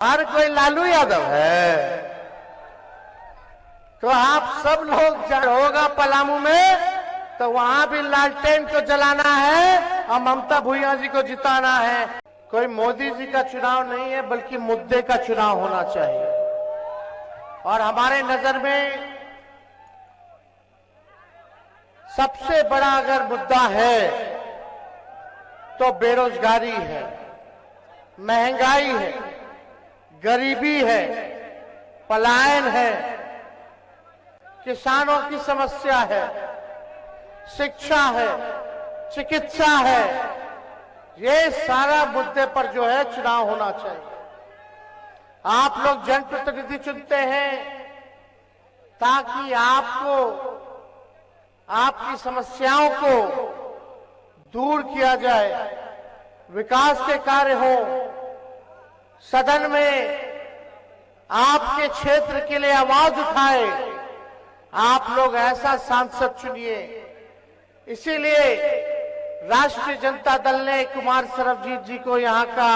हर कोई लालू यादव है। तो आप सब लोग होगा पलामू में तो वहां भी लालटेन को जलाना है और ममता भुइयां जी को जिताना है। कोई मोदी जी का चुनाव नहीं है बल्कि मुद्दे का चुनाव होना चाहिए। और हमारे नजर में सबसे बड़ा अगर मुद्दा है तो बेरोजगारी है, महंगाई है, गरीबी है, पलायन है, किसानों की समस्या है, शिक्षा है, चिकित्सा है। ये सारा मुद्दे पर जो है चुनाव होना चाहिए। आप लोग जनप्रतिनिधि चुनते हैं ताकि आपको आपकी समस्याओं को दूर किया जाए, विकास के कार्य हो, सदन में आपके क्षेत्र के लिए आवाज उठाए। आप लोग ऐसा सांसद चुनिए। इसीलिए राष्ट्रीय जनता दल ने कुमार सरबजीत जी को यहां का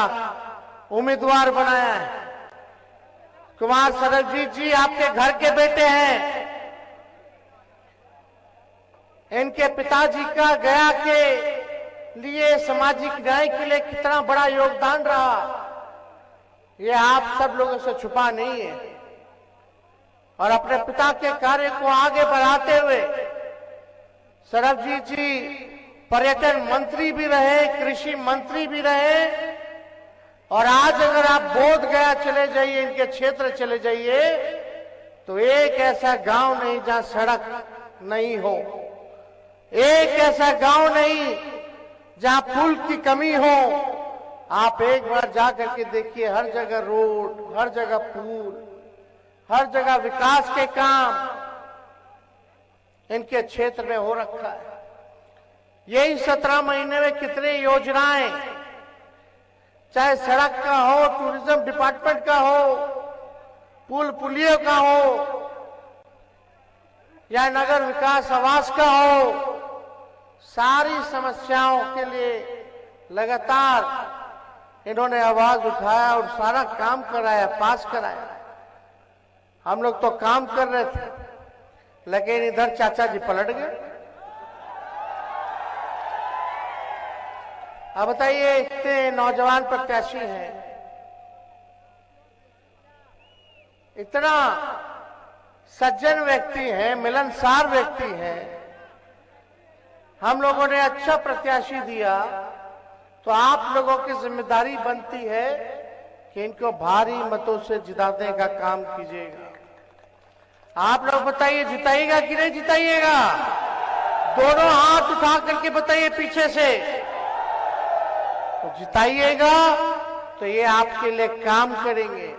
उम्मीदवार बनाया है। कुमार सरबजीत जी आपके घर के बेटे हैं। इनके पिताजी का गया के लिए सामाजिक न्याय के लिए कितना बड़ा योगदान रहा, ये आप सब लोगों से छुपा नहीं है। और अपने पिता के कार्य को आगे बढ़ाते हुए सरबजीत जी पर्यटन मंत्री भी रहे, कृषि मंत्री भी रहे। और आज अगर आप बोध गया चले जाइए, इनके क्षेत्र चले जाइए, तो एक ऐसा गांव नहीं जहां सड़क नहीं हो, एक ऐसा गांव नहीं जहां पुल की कमी हो। आप एक बार जाकर के देखिए, हर जगह रोड, हर जगह पुल, हर जगह विकास के काम इनके क्षेत्र में हो रखा है। यही 17 महीने में कितने योजनाएं, चाहे सड़क का हो, टूरिज्म डिपार्टमेंट का हो, पुल पुलियों का हो, या नगर विकास आवास का हो, सारी समस्याओं के लिए लगातार इन्होंने आवाज उठाया और सारा काम कराया, पास कराया। हम लोग तो काम कर रहे थे, लेकिन इधर चाचा जी पलट गए। अब बताइए, इतने नौजवान प्रत्याशी हैं, इतना सज्जन व्यक्ति हैं, मिलनसार व्यक्ति हैं, हम लोगों ने अच्छा प्रत्याशी दिया, तो आप लोगों की जिम्मेदारी बनती है कि इनको भारी मतों से जिताने का काम कीजिएगा। आप लोग बताइए, जिताइएगा कि नहीं जिताइएगा? दोनों हाथ उठा करके बताइए पीछे से। तो जिताइएगा तो ये आपके लिए काम करेंगे,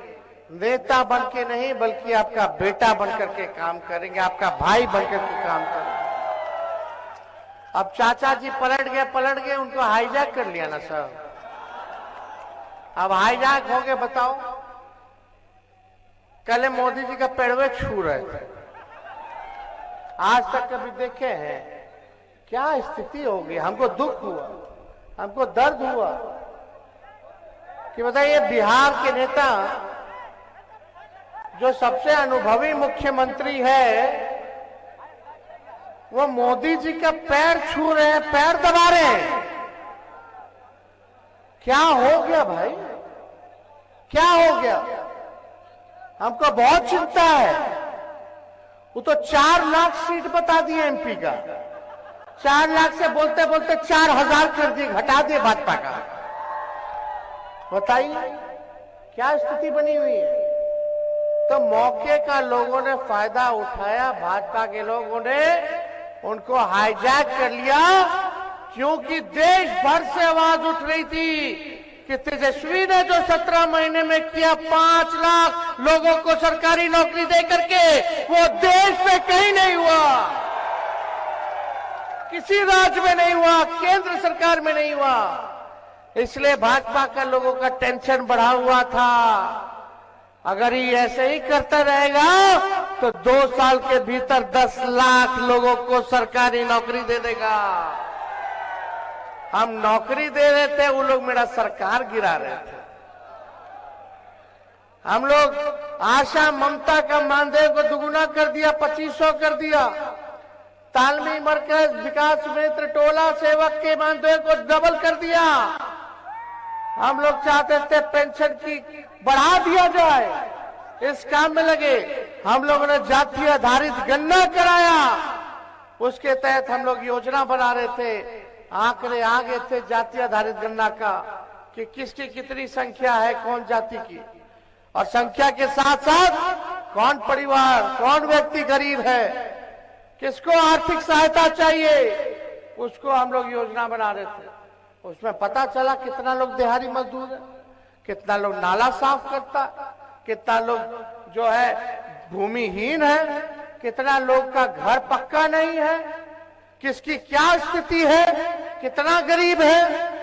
नेता बन के नहीं बल्कि आपका बेटा बन करके काम करेंगे, आपका भाई बन करके काम करेंगे। अब चाचा जी पलट गए, उनको हाईजैक कर लिया ना सर। अब हाईजैक हो गए, बताओ। कल मोदी जी का पेड़वे छू रहे थे, आज तक कभी देखे हैं? क्या स्थिति हो गई। हमको दुख हुआ, हमको दर्द हुआ कि बताइए, बिहार के नेता जो सबसे अनुभवी मुख्यमंत्री है, वो मोदी जी का पैर छू रहे हैं, पैर दबा रहे हैं। क्या हो गया भाई, क्या हो गया? हमको बहुत चिंता है। वो तो 4 लाख सीट बता दिए एमपी का, 4 लाख से बोलते बोलते 4000 कर दिए, घटा दिए भाजपा का। बताइए क्या स्थिति बनी हुई है। तो मौके का लोगों ने फायदा उठाया, भाजपा के लोगों ने उनको हाईजैक कर लिया, क्योंकि देश भर से आवाज उठ रही थी कि तेजस्वी ने जो 17 महीने में किया, 5 लाख लोगों को सरकारी नौकरी दे करके, वो देश में कहीं नहीं हुआ, किसी राज्य में नहीं हुआ, केंद्र सरकार में नहीं हुआ। इसलिए भाजपा का लोगों का टेंशन बढ़ा हुआ था। अगर ये ऐसे ही करता रहेगा तो 2 साल के भीतर 10 लाख लोगों को सरकारी नौकरी दे देगा। हम नौकरी दे रहे थे, वो लोग मेरा सरकार गिरा रहे थे। हम लोग आशा ममता का मानदेय को दुगुना कर दिया, 2500 कर दिया। तालमी मरकज विकास मित्र टोला सेवक के मानदेय को डबल कर दिया। हम लोग चाहते थे पेंशन की बढ़ा दिया जाए, इस काम में लगे। हम लोगों ने जाति आधारित गणना कराया, उसके तहत हम लोग योजना बना रहे थे। आंकड़े आ गए थे जाति आधारित गणना का कि किसकी कितनी संख्या है, कौन जाति की, और संख्या के साथ साथ कौन परिवार, कौन व्यक्ति गरीब है, किसको आर्थिक सहायता चाहिए, उसको हम लोग योजना बना रहे थे। उसमें पता चला कितना लोग दिहाड़ी मजदूर है, कितना लोग नाला साफ करता, कितना लोग जो है भूमिहीन है, कितना लोग का घर पक्का नहीं है, किसकी क्या स्थिति है, कितना गरीब है।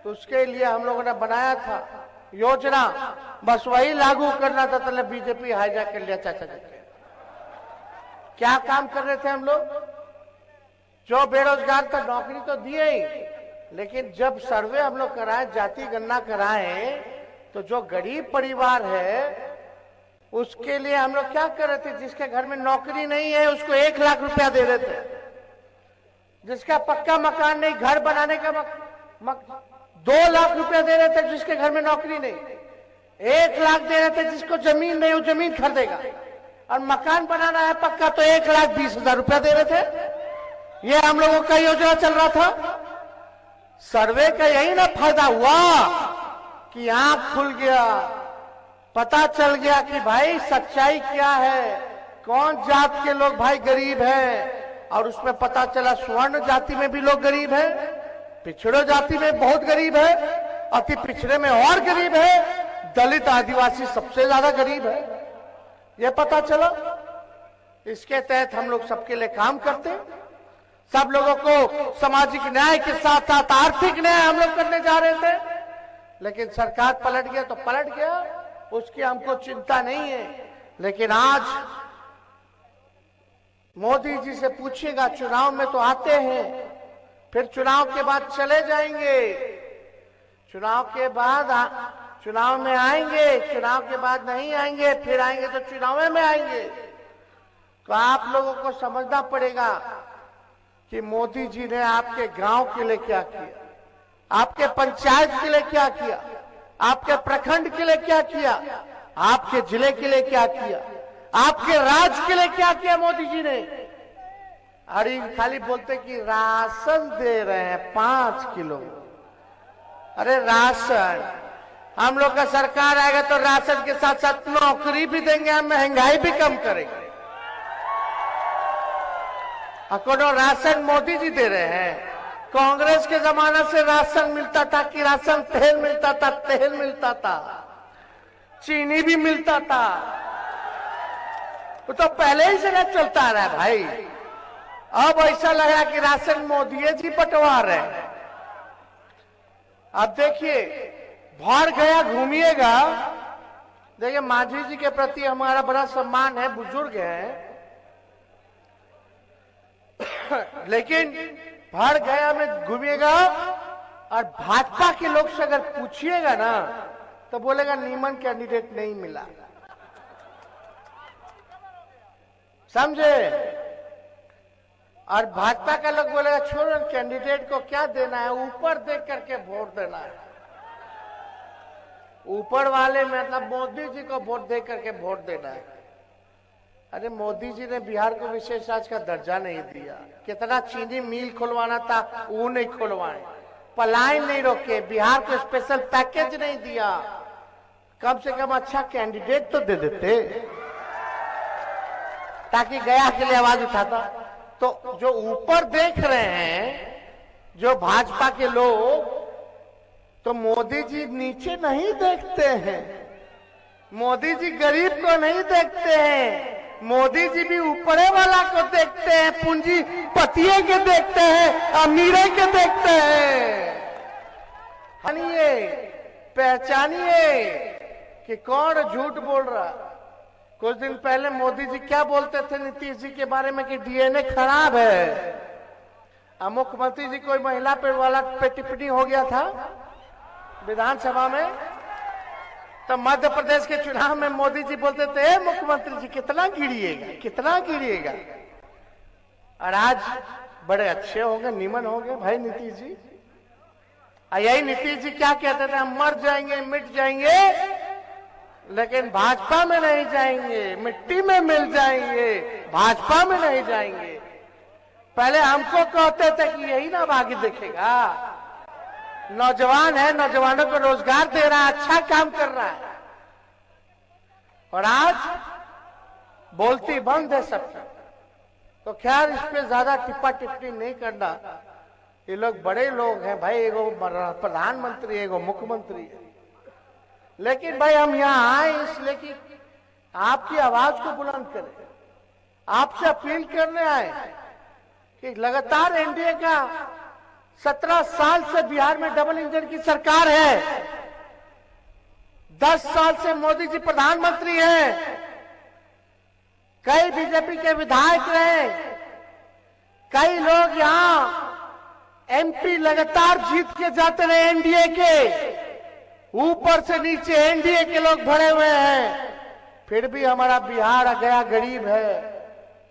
तो उसके लिए हम लोगों ने बनाया था योजना, बस वही लागू करना था। तो बीजेपी हाईजैक कर लिया चाचा जी। क्या काम कर रहे थे हम लोग? जो बेरोजगार था नौकरी तो दिए ही, लेकिन जब सर्वे हम लोग कराए, जाति गणना कराए, तो जो गरीब परिवार है उसके लिए हम लोग क्या कर रहे थे? जिसके घर में नौकरी नहीं है उसको 1 लाख रुपया दे रहे थे। जिसका पक्का मकान नहीं, घर बनाने का 2 लाख रुपया दे रहे थे। जिसके घर में नौकरी नहीं 1 लाख दे रहे थे। जिसको जमीन नहीं वो जमीन खरीदेगा, और मकान बनाना है पक्का तो 1,20,000 रुपया दे रहे थे। ये हम लोगों का योजना चल रहा था। सर्वे का यही ना फायदा हुआ कि आंख खुल गया, पता चल गया कि भाई सच्चाई क्या है, कौन जात के लोग भाई गरीब हैं। और उसमें पता चला स्वर्ण जाति में भी लोग गरीब हैं, पिछड़ो जाति में बहुत गरीब है, अति पिछड़े में और गरीब है, दलित आदिवासी सबसे ज्यादा गरीब है, यह पता चला। इसके तहत हम लोग सबके लिए काम करते हैं। सब लोगों को सामाजिक न्याय के साथ साथ आर्थिक न्याय हम लोग करने जा रहे थे, लेकिन सरकार पलट गया तो पलट गया, उसकी हमको चिंता नहीं है। लेकिन आज मोदी जी से पूछिएगा, चुनाव में तो आते हैं, फिर चुनाव के बाद चले जाएंगे, चुनाव के बाद चुनाव में आएंगे, चुनाव के बाद नहीं आएंगे, फिर आएंगे तो चुनाव में आएंगे। तो आप लोगों को समझना पड़ेगा कि मोदी जी ने आपके गांव के लिए क्या किया, आपके पंचायत के लिए क्या किया, आपके प्रखंड के लिए क्या किया, आपके जिले के लिए क्या किया, आपके राज्य के लिए क्या किया मोदी जी ने। अरे खाली बोलते कि राशन दे रहे हैं 5 किलो। अरे राशन, हम लोग का सरकार आएगा तो राशन के साथ साथ नौकरी भी देंगे, हम महंगाई भी कम करेंगे। कोनो राशन मोदी जी दे रहे हैं। कांग्रेस के जमाना से राशन मिलता था कि राशन तेल मिलता था, तेल मिलता था, चीनी भी मिलता था, वो तो पहले ही से ना चलता आ रहा है भाई। अब ऐसा लग रहा है कि राशन मोदी जी बंटवा रहे हैं। अब देखिए, भर गया घूमिएगा, देखिए मांझी जी के प्रति हमारा बड़ा सम्मान है, बुजुर्ग है, लेकिन भर गया में घूमिएगा और भाजपा के लोग से अगर पूछिएगा ना तो बोलेगा नीमन कैंडिडेट नहीं मिला, समझे। और भाजपा का लोग बोलेगा छोड़ो, कैंडिडेट को क्या देना है, ऊपर देख करके वोट देना है। ऊपर वाले मतलब मोदी जी को वोट दे करके वोट देना है। अरे मोदी जी ने बिहार को विशेष राज्य का दर्जा नहीं दिया, कितना चीनी मिल खुलवाना था वो नहीं खुलवाए, पलायन नहीं रोके, बिहार को स्पेशल पैकेज नहीं दिया, कम से कम अच्छा कैंडिडेट तो दे देते ताकि गया के लिए आवाज उठाता। तो जो ऊपर देख रहे हैं जो भाजपा के लोग, तो मोदी जी नीचे नहीं देखते हैं, मोदी जी गरीब को नहीं देखते हैं, मोदी जी भी ऊपरे वाला को देखते हैं, पूंजीपतिये के देखते हैं, अमीरे के देखते हैं। पहचानिए कि कौन झूठ बोल रहा। कुछ दिन पहले मोदी जी क्या बोलते थे नीतीश जी के बारे में कि डीएनए खराब है। मुख्यमंत्री जी कोई महिला पे वाला पे टिप्पणी हो गया था विधानसभा में, तो मध्य प्रदेश के चुनाव में मोदी जी बोलते थे मुख्यमंत्री जी कितना गिरिएगा, कितना गिरिएगा। और आज बड़े अच्छे हो गए, निमन हो गए भाई नीतीश जी। यही नीतीश जी क्या कहते थे, हम मर जाएंगे, मिट जाएंगे, लेकिन भाजपा में नहीं जाएंगे, मिट्टी में मिल जाएंगे, भाजपा में नहीं जाएंगे। पहले हमको कहते थे कि यही ना आगे देखेगा, नौजवान है, नौजवानों को रोजगार दे रहा है, अच्छा काम कर रहा है। और आज बोलती बंद है सबकी। तो खैर इस पे ज्यादा टिप्पा टिप्पणी नहीं करना। ये लोग बड़े लोग हैं भाई, एगो प्रधानमंत्री, एगो मुख्यमंत्री है। लेकिन भाई हम यहाँ आए इसलिए कि आपकी आवाज को बुलंद करें, आपसे अपील करने आए कि लगातार एनडीए का 17 साल से बिहार में डबल इंजन की सरकार है, 10 साल से मोदी जी प्रधानमंत्री हैं, कई बीजेपी के विधायक रहे, कई लोग यहां एमपी लगातार जीत के जाते रहे एनडीए के, ऊपर से नीचे एनडीए के लोग भरे हुए हैं। फिर भी हमारा बिहार गया गरीब है,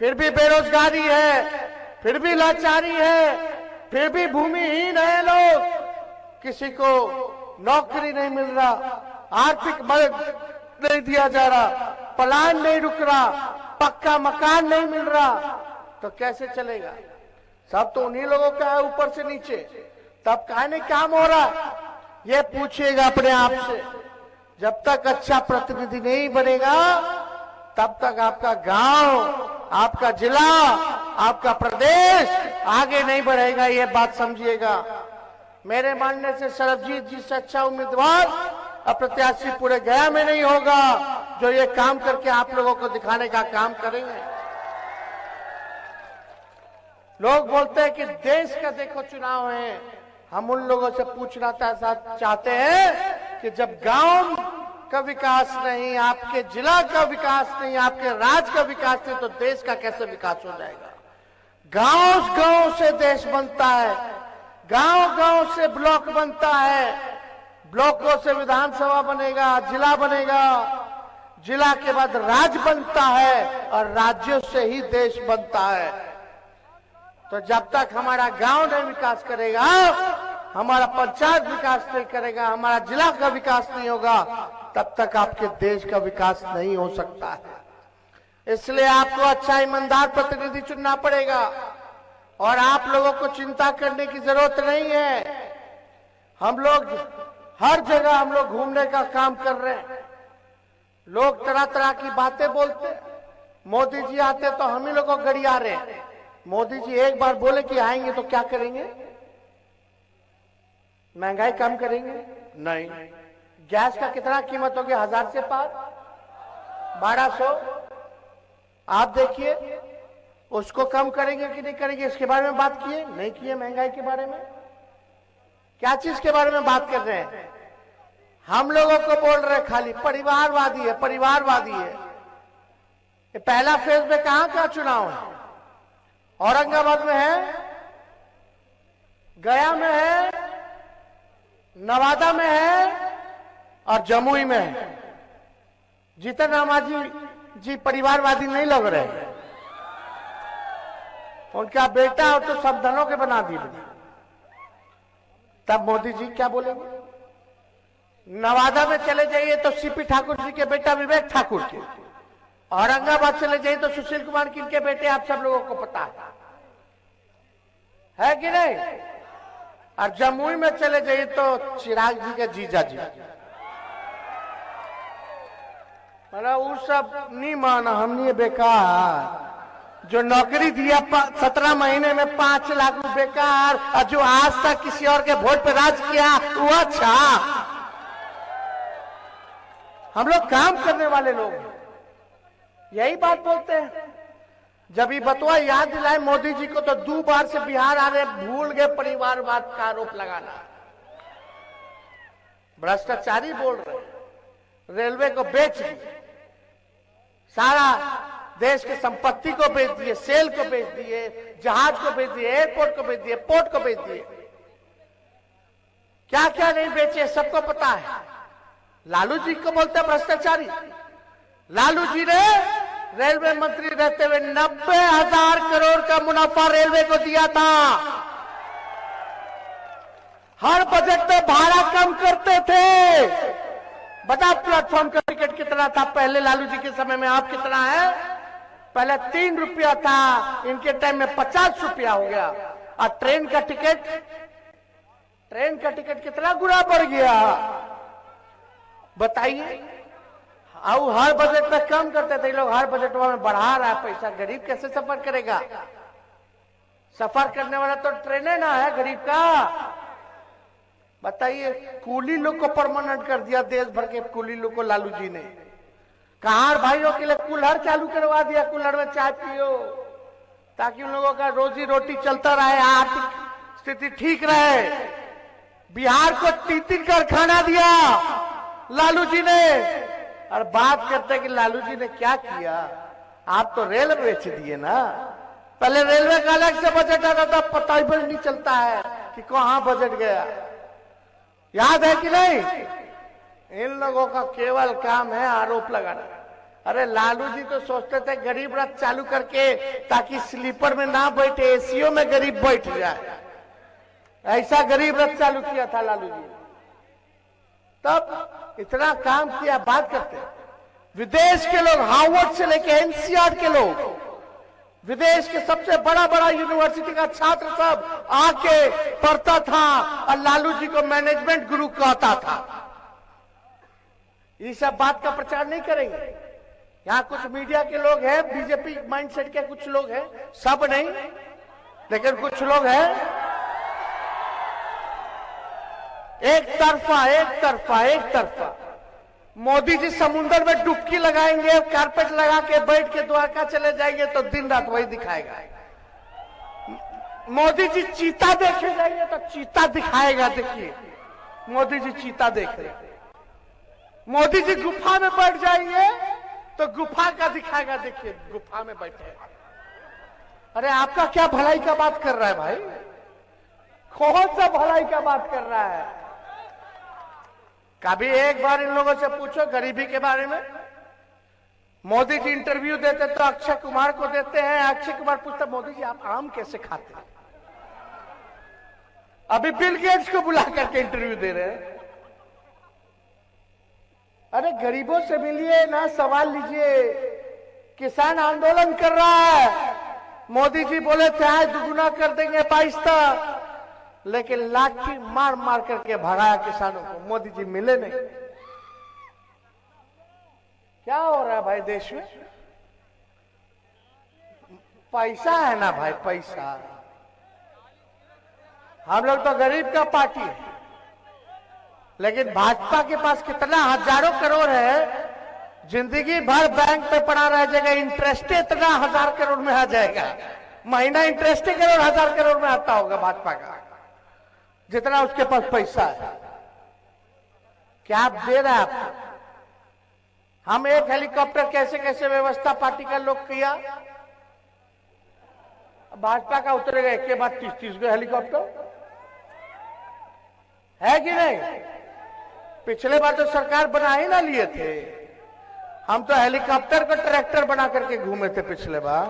फिर भी बेरोजगारी है, फिर भी लाचारी है, फिर भी भूमिहीन है लोग, किसी को नौकरी नहीं मिल रहा, आर्थिक मदद नहीं दिया जा रहा, पलायन नहीं रुक रहा, पक्का मकान नहीं मिल रहा, तो कैसे चलेगा। सब तो उन्हीं लोगों का है ऊपर से नीचे, तब काहे नहीं काम हो रहा, ये पूछिएगा अपने आप से। जब तक अच्छा प्रतिनिधि नहीं बनेगा तब तक आपका गांव, आपका जिला, आपका प्रदेश आगे नहीं बढ़ेगा, ये बात समझिएगा। मेरे मानने से सरबजीत जी से अच्छा उम्मीदवार और प्रत्याशी पूरे गया में नहीं होगा जो ये काम करके आप लोगों को दिखाने का काम करेंगे। लोग बोलते हैं कि देश का देखो चुनाव है, हम उन लोगों से पूछना चाहते हैं कि जब गांव का विकास नहीं, आपके जिला का विकास नहीं, आपके राज्य का विकास नहीं, तो देश का कैसे विकास हो जाएगा। गांव गांव से देश बनता है, गांव गांव से ब्लॉक बनता है, ब्लॉकों से विधानसभा बनेगा, जिला बनेगा, जिला के बाद राज्य बनता है और राज्यों से ही देश बनता है। तो जब तक हमारा गांव नहीं विकास करेगा, हमारा पंचायत विकास नहीं करेगा, हमारा जिला का विकास नहीं होगा, तब तक आपके देश का विकास नहीं हो सकता है। इसलिए आपको अच्छा ईमानदार प्रतिनिधि चुनना पड़ेगा और आप लोगों को चिंता करने की जरूरत नहीं है। हम लोग हर जगह हम लोग घूमने का काम कर रहे हैं, लोग तरह तरह की बातें बोलते, मोदी जी आते तो हम ही लोगों को गरिया रहे हैं। मोदी जी एक बार बोले कि आएंगे तो क्या करेंगे, महंगाई कम करेंगे? नहीं। गैस का कितना कीमत हो गया, 1000 से पार, 1200। आप देखिए उसको कम करेंगे कि नहीं करेंगे, इसके बारे में बात किए नहीं किए। महंगाई के बारे में क्या चीज के बारे में बात कर रहे हैं, हम लोगों को बोल रहे हैं खाली परिवारवादी है, परिवारवादी है। ये पहला फेज में कहां का चुनाव है, औरंगाबाद में है, गया में है, नवादा में है और जमुई में है। जीतन राम मांझी जी परिवारवादी नहीं लग रहे, उनका बेटा हो तो सब धनों के बना दिए, तब मोदी जी क्या बोलेंगे। नवादा में चले जाइए तो सीपी ठाकुर जी के बेटा विवेक ठाकुर के, औरंगाबाद चले जाइए तो सुशील कुमार किनके बेटे, आप सब लोगों को पता है कि नहीं। और जमुई में चले जाइए तो चिराग जी के जीजा जी, मतलब वो सब नहीं माना, हमने बेकार जो नौकरी दिया 17 महीने में 5 लाख रुपए बेकार, और जो आज तक किसी और के वोट पे राज किया वो अच्छा। हम लोग काम करने वाले लोग यही बात बोलते हैं। जब ये बतवा याद दिलाए मोदी जी को तो 2 बार से बिहार आ रहे, भूल गए परिवारवाद का आरोप लगाना। भ्रष्टाचारी बोल रहे, रेलवे को बेच दिए, सारा देश की संपत्ति को बेच दिए, सेल को बेच दिए, जहाज को बेच दिए, एयरपोर्ट को बेच दिए, पोर्ट को बेच दिए, क्या क्या नहीं बेचे सबको पता है। लालू जी को बोलते हैं भ्रष्टाचारी। लालू जी ने रेलवे मंत्री रहते हुए 90,000 करोड़ का मुनाफा रेलवे को दिया था। हर बजट में भाड़ा कम करते थे। बता प्लेटफॉर्म का टिकट कितना था पहले लालू जी के समय में, आप कितना है? पहले 3 रुपया था, इनके टाइम में 50 रुपया हो गया। और ट्रेन का टिकट कितना गुना बढ़ गया बताइए। और हर बजट में कम करते थे लोग, हर बजट में बढ़ा रहा है पैसा। गरीब कैसे सफर करेगा? सफर करने वाला तो ट्रेन ना है गरीब का। बताइए, कूली लोग को परमानेंट कर दिया, देश भर के कूली लोग को लालू जी ने। कहार भाइयों के लिए कुल्हड़ चालू करवा दिया, कुल्हड़ में चाय पियो ताकि उन लोगों का रोजी रोटी चलता रहे, आर्थिक स्थिति ठीक रहे। बिहार को 3-3 कारखाना दिया लालू जी ने। और बात करते कि लालू जी ने क्या किया, आप तो रेल बेच दिए ना। पहले रेलवे का अलग से बजट आता था, पता ही नहीं चलता है कि कहां बजट गया, याद है कि नहीं? इन लोगों का केवल काम है आरोप लगाना। अरे लालू जी तो सोचते थे गरीब रथ चालू करके ताकि स्लीपर में ना बैठे, एसीओ में गरीब बैठ जाए। ऐसा गरीब रथ चालू किया था लालू जी। तब इतना काम किया। बात करते विदेश के लोग, हार्वर्ड से लेके एनसीआर के लोग, विदेश के सबसे बड़ा बड़ा यूनिवर्सिटी का छात्र सब आके पढ़ता था और लालू जी को मैनेजमेंट गुरु कहता था। ये सब बात का प्रचार नहीं करेंगे। यहाँ कुछ मीडिया के लोग हैं, बीजेपी माइंडसेट के कुछ लोग हैं, सब नहीं लेकिन कुछ लोग हैं एक तरफा। मोदी जी समुद्र में डुबकी लगाएंगे, कारपेट लगा के बैठ के द्वारका चले जाएंगे तो दिन रात वही दिखाएगा। मोदी जी चीता देखे जाएंगे तो चीता दिखाएगा। देखिए मोदी जी चीता देख रहे। मोदी जी गुफा में बैठ जाएंगे तो गुफा का दिखाएगा। देखिए गुफा में बैठे। अरे आपका क्या भलाई का बात कर रहा है भाई? कौन सा भलाई का बात कर रहा है? कभी एक बार इन लोगों से पूछो गरीबी के बारे में। मोदी जी इंटरव्यू देते तो अक्षय कुमार को देते हैं। अक्षय कुमार पूछता मोदी जी आप आम कैसे खाते हैं? अभी बिल गेट्स को बुला करके इंटरव्यू दे रहे हैं। अरे गरीबों से मिलिए ना, सवाल लीजिए। किसान आंदोलन कर रहा है, मोदी जी बोले चाहे दुगुना कर देंगे 22 तक, लेकिन लाठी मार मार करके भगाया किसानों को। मोदी जी मिले नहीं। क्या हो रहा है भाई देश में? पैसा है ना भाई, पैसा। हम लोग तो गरीब का पार्टी है, लेकिन भाजपा के पास कितना हजारों करोड़ है, जिंदगी भर बैंक पे पड़ा रह जाएगा। इंटरेस्ट इतना 1000 करोड़ में आ जाएगा, महीना इंटरेस्ट करोड़ 1000 करोड़ में आता होगा भाजपा का, जितना उसके पास पैसा है। क्या आप दे रहे हैं आपको? हम एक हेलीकॉप्टर कैसे कैसे व्यवस्था पार्टी का लोग किया, भाजपा का उतरेगा एक के बाद 30-30 गो हेलीकॉप्टर है कि नहीं? पिछले बार तो सरकार बना ही ना लिए थे। हम तो हेलीकॉप्टर को ट्रैक्टर बना करके घूमे थे पिछले बार।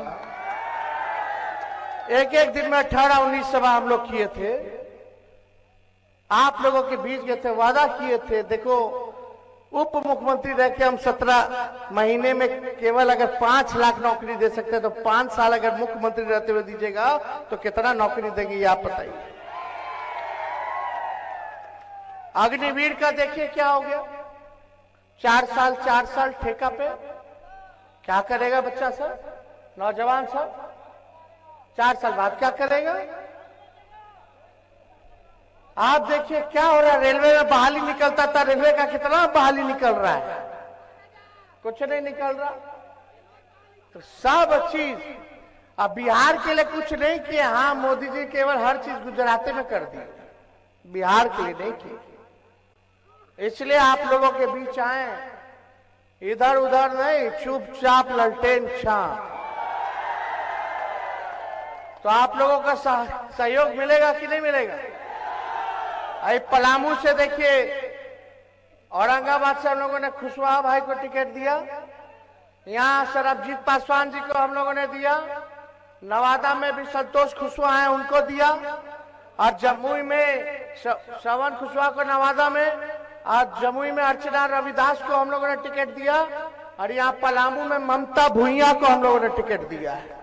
एक एक दिन में 18-19 सभा हम लोग किए थे, आप लोगों के बीच गए थे, वादा किए थे। देखो उप मुख्यमंत्री रह के हम 17 महीने में केवल अगर 5 लाख नौकरी दे सकते हैं तो 5 साल अगर मुख्यमंत्री रहते हुए दीजिएगा तो कितना नौकरी देंगे ये आप बताइए। अग्निवीर का देखिए क्या हो गया, 4 साल ठेका पे। क्या करेगा बच्चा सब, नौजवान सब? 4 साल बाद क्या करेगा? आप देखिए क्या हो रहा है। रेलवे में बहाली निकलता था, रेलवे का कितना बहाली निकल रहा है? कुछ नहीं निकल रहा। तो सब चीज अब बिहार के लिए कुछ नहीं किया। हाँ मोदी जी केवल हर चीज गुजराती में कर दी, बिहार के लिए नहीं की। इसलिए आप लोगों के बीच आए, इधर उधर नहीं, चुपचाप ललटेन छाप। तो आप लोगों का सहयोग मिलेगा कि नहीं मिलेगा? पलामू से देखिए औरंगाबाद से हम लोगों ने खुशवाहा भाई को टिकट दिया, यहाँ सरबजीत पासवान जी को हम लोगों ने दिया, नवादा में भी संतोष खुशवाहा है उनको दिया, और जमुई में श्रवण खुशवाहा को नवादा में, और जमुई में अर्चना रविदास को हम लोगों ने टिकट दिया, और यहाँ पलामू में ममता भुइया को हम लोगों ने टिकट दिया है।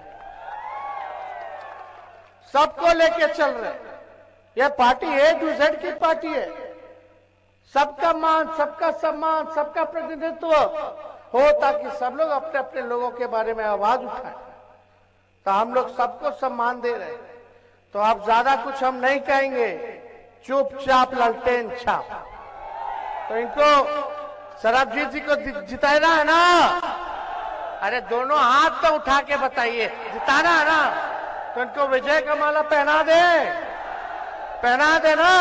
सबको लेके चल रहे। यह पार्टी A-Z की पार्टी है। सबका मान, सबका सम्मान, सबका प्रतिनिधित्व हो, ताकि सब लोग अपने अपने लोगों के बारे में आवाज उठाएं। तो हम लोग सबको सम्मान दे रहे हैं। तो आप ज्यादा कुछ हम नहीं कहेंगे, चुपचाप ललटेन छाप। तो इनको सरबजीत जी को जिताना है ना? अरे दोनों हाथ तो उठा के बताइए, जिताना है ना? तो इनको विजय का माला पहना दे ना।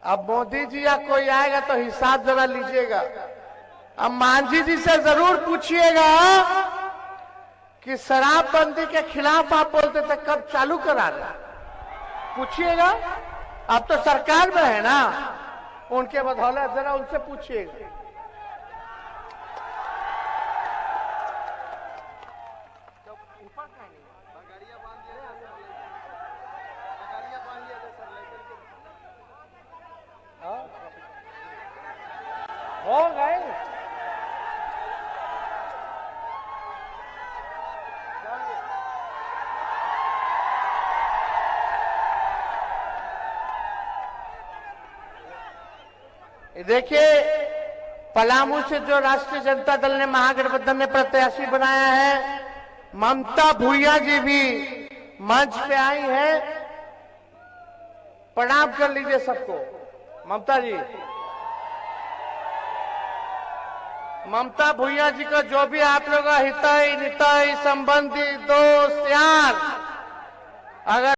अब मोदी जी या कोई आएगा तो हिसाब जरा लीजिएगा। अब मांझी जी से जरूर पूछिएगा कि शराबबंदी के खिलाफ आप बोलते थे, कब चालू करा रहे? पूछिएगा। अब तो सरकार में है ना, उनके बदौलत जरा उनसे पूछिएगा। हो गए। देखिए, पलामू से जो राष्ट्रीय जनता दल ने महागठबंधन ने प्रत्याशी बनाया है, ममता भुइया जी भी मंच पे आई है। प्रणाम कर लीजिए सबको। ममता जी, ममता भुइया जी को जो भी आप लोग हितई नितई संबंधी दोस्त यार अगर